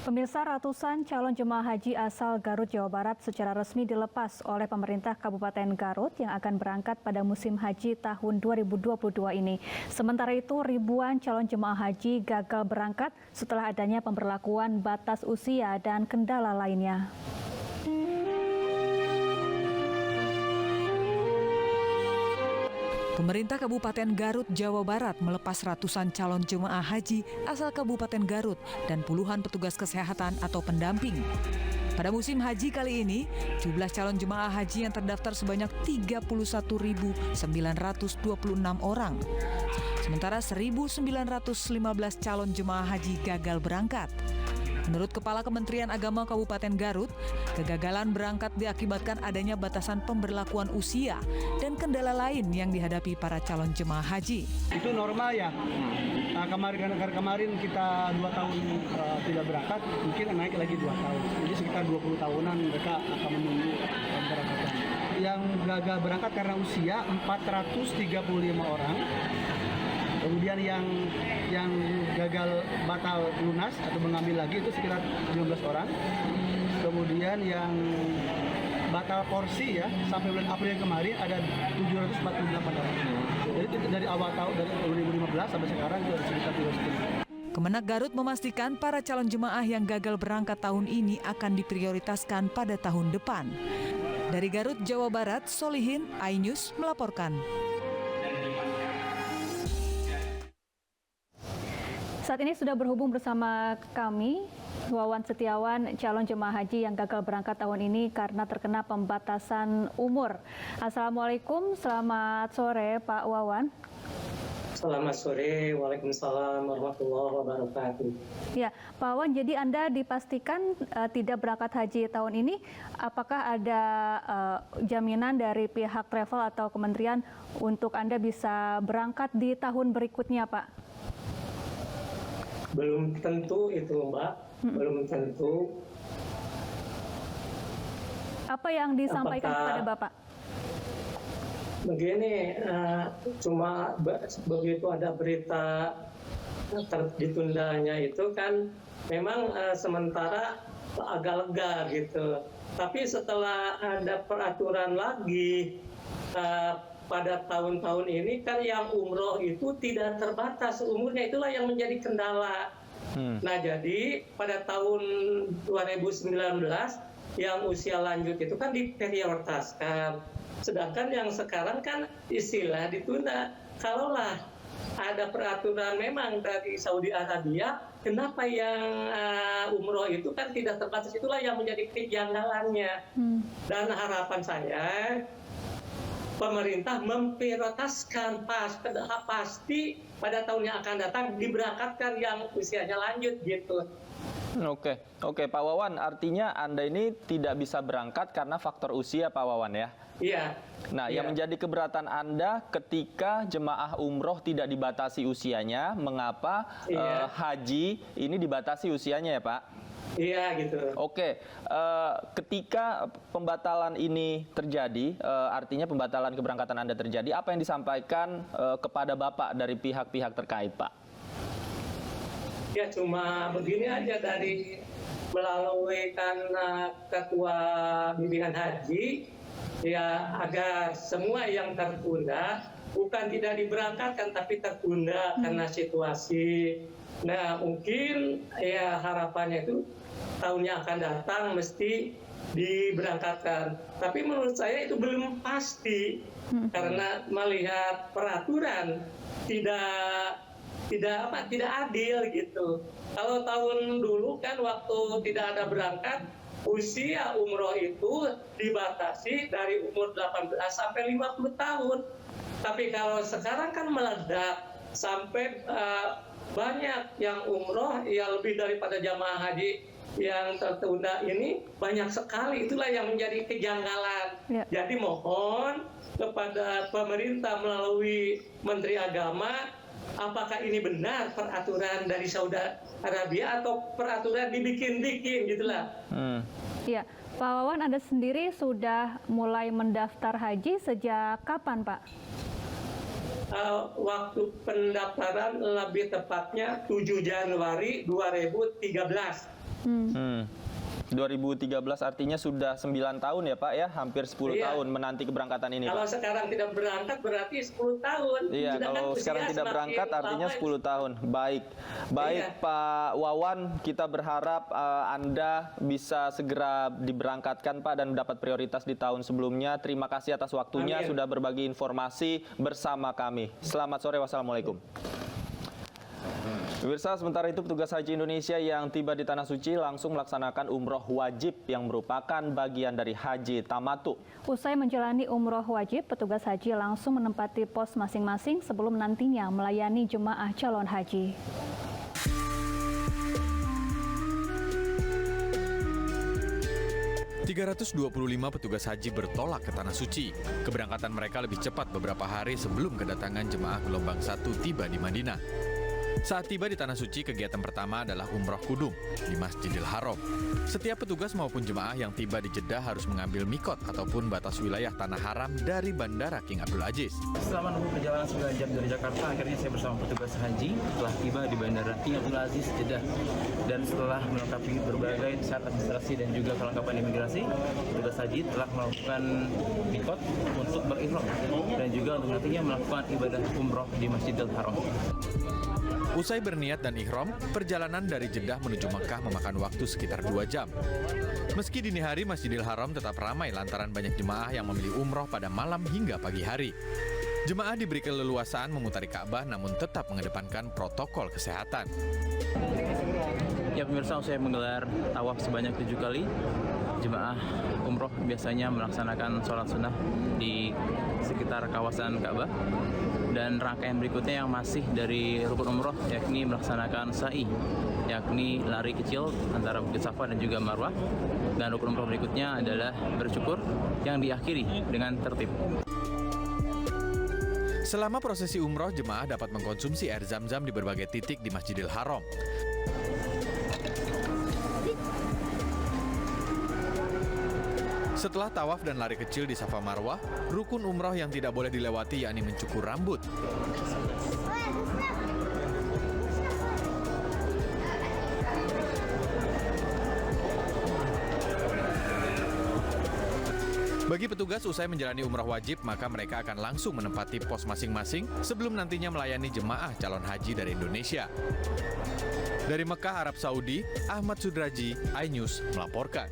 Pemirsa, ratusan calon jemaah haji asal Garut, Jawa Barat secara resmi dilepas oleh pemerintah Kabupaten Garut yang akan berangkat pada musim haji tahun 2022 ini. Sementara itu, ribuan calon jemaah haji gagal berangkat setelah adanya pemberlakuan batas usia dan kendala lainnya. Pemerintah Kabupaten Garut, Jawa Barat melepas ratusan calon jemaah haji asal Kabupaten Garut dan puluhan petugas kesehatan atau pendamping. Pada musim haji kali ini, jumlah calon jemaah haji yang terdaftar sebanyak 31.926 orang. Sementara 1.915 calon jemaah haji gagal berangkat. Menurut Kepala Kementerian Agama Kabupaten Garut, kegagalan berangkat diakibatkan adanya batasan pemberlakuan usia dan kendala lain yang dihadapi para calon jemaah haji. Itu normal ya. Nah, kemarin kita 2 tahun tidak berangkat, mungkin naik lagi 2 tahun. Jadi sekitar 20 tahunan mereka akan menunggu keberangkatan. Yang gagal berangkat karena usia 435 orang. Kemudian yang gagal batal lunas atau mengambil lagi itu sekitar 15 orang. Kemudian yang batal porsi ya sampai bulan April kemarin ada 748 orang. Jadi itu dari awal tahun dari 2015 sampai sekarang itu ada sekitar 300. Kemenak Garut memastikan para calon jemaah yang gagal berangkat tahun ini akan diprioritaskan pada tahun depan. Dari Garut, Jawa Barat, Solihin, iNews melaporkan. Saat ini sudah berhubung bersama kami Wawan Setiawan, calon jemaah haji yang gagal berangkat tahun ini karena terkena pembatasan umur. Assalamualaikum, selamat sore Pak Wawan. Selamat sore, Waalaikumsalam warahmatullahi wabarakatuh. Ya, Pak Wawan, jadi Anda dipastikan tidak berangkat haji tahun ini. Apakah ada jaminan dari pihak travel atau kementerian untuk Anda bisa berangkat di tahun berikutnya, Pak? Belum tentu itu, Mbak. Belum tentu. Apa yang disampaikan kepada Bapak? Begini, cuma begitu ada berita ditundanya itu kan memang sementara agak lega gitu. Tapi setelah ada peraturan lagi pada tahun-tahun ini kan yang umroh itu tidak terbatas umurnya, itulah yang menjadi kendala. Nah jadi pada tahun 2019 yang usia lanjut itu kan diprioritaskan. Sedangkan yang sekarang kan istilah ditunda. Kalaulah ada peraturan memang dari Saudi Arabia, kenapa yang umroh itu kan tidak terbatas, itulah yang menjadi kejanggalannya. Dan harapan saya pemerintah memprioritaskan pasti pada tahun yang akan datang diberangkatkan yang usianya lanjut gitu. Oke, Pak Wawan, artinya Anda ini tidak bisa berangkat karena faktor usia, Pak Wawan ya? Iya. Nah, yang menjadi keberatan Anda ketika jemaah umroh tidak dibatasi usianya, mengapa haji ini dibatasi usianya ya, Pak? Iya gitu. Oke, ketika pembatalan ini terjadi, artinya pembatalan keberangkatan Anda terjadi, apa yang disampaikan kepada Bapak dari pihak-pihak terkait, Pak? Ya cuma begini aja, dari melalui ketua bimbingan haji, ya agar semua yang tertunda bukan tidak diberangkatkan tapi tertunda karena situasi. Nah mungkin ya harapannya itu tahun yang akan datang mesti diberangkatkan. Tapi menurut saya itu belum pasti karena melihat peraturan tidak adil gitu. Kalau tahun dulu kan waktu tidak ada berangkat, usia umroh itu dibatasi dari umur 18 sampai 50 tahun. Tapi kalau sekarang kan meledak sampai banyak yang umroh, ya lebih daripada jamaah haji yang tertunda ini banyak sekali. Itulah yang menjadi kejanggalan. Ya. Jadi mohon kepada pemerintah melalui Menteri Agama, apakah ini benar peraturan dari Saudi Arabia atau peraturan dibikin-bikin gitulah. Iya, Pak Wawan, Anda sendiri sudah mulai mendaftar haji sejak kapan, Pak? Waktu pendaftaran lebih tepatnya 7 Januari 2013. 2013 artinya sudah 9 tahun ya Pak ya, hampir 10 Iya. tahun menanti keberangkatan ini Kalau Pak. sekarang tidak berangkat berarti 10 tahun. Iya, Sedangkan kalau usia sekarang tidak semakin berangkat artinya lama. 10 tahun. Baik, baik Iya. Pak Wawan, kita berharap Anda bisa segera diberangkatkan Pak dan mendapat prioritas di tahun sebelumnya. Terima kasih atas waktunya Amin. sudah berbagi informasi bersama kami. Selamat sore, wassalamualaikum. Pemirsa, sementara itu petugas haji Indonesia yang tiba di Tanah Suci langsung melaksanakan umroh wajib yang merupakan bagian dari haji tamattu. Usai menjalani umroh wajib, petugas haji langsung menempati pos masing-masing sebelum nantinya melayani jemaah calon haji. ...325 petugas haji bertolak ke Tanah Suci. Keberangkatan mereka lebih cepat beberapa hari sebelum kedatangan jemaah gelombang 1 tiba di Madinah. Saat tiba di Tanah Suci, kegiatan pertama adalah umroh kudum di Masjidil Haram. Setiap petugas maupun jemaah yang tiba di Jeddah harus mengambil mikot ataupun batas wilayah Tanah Haram dari Bandara King Abdul Aziz. Setelah menempuh perjalanan 9 jam dari Jakarta, akhirnya saya bersama petugas haji telah tiba di Bandara King Abdul Aziz, Jeddah. Dan setelah melengkapi berbagai syarat administrasi dan juga kelengkapan imigrasi, petugas haji telah melakukan mikot untuk berihram dan juga untuk nantinya melakukan ibadah umroh di Masjidil Haram. Usai berniat dan ihram, perjalanan dari Jeddah menuju Mekah memakan waktu sekitar 2 jam. Meski dini hari Masjidil Haram tetap ramai lantaran banyak jemaah yang memilih umroh pada malam hingga pagi hari. Jemaah diberi keleluasaan memutari Ka'bah namun tetap mengedepankan protokol kesehatan. Ya pemirsa, saya menggelar tawaf sebanyak 7 kali. Jemaah umroh biasanya melaksanakan sholat sunnah di sekitar kawasan Ka'bah. Dan rangkaian berikutnya yang masih dari rukun umroh yakni melaksanakan sa'i, yakni lari kecil antara Bukit Safa dan juga Marwah. Dan rukun umroh berikutnya adalah bersyukur yang diakhiri dengan tertib. Selama prosesi umroh, jemaah dapat mengkonsumsi air zam-zam di berbagai titik di Masjidil Haram. Setelah tawaf dan lari kecil di Safa Marwah, rukun umroh yang tidak boleh dilewati yakni mencukur rambut. Bagi petugas usai menjalani umrah wajib, maka mereka akan langsung menempati pos masing-masing sebelum nantinya melayani jemaah calon haji dari Indonesia. Dari Mekah, Arab Saudi, Ahmad Sudraji, iNews melaporkan.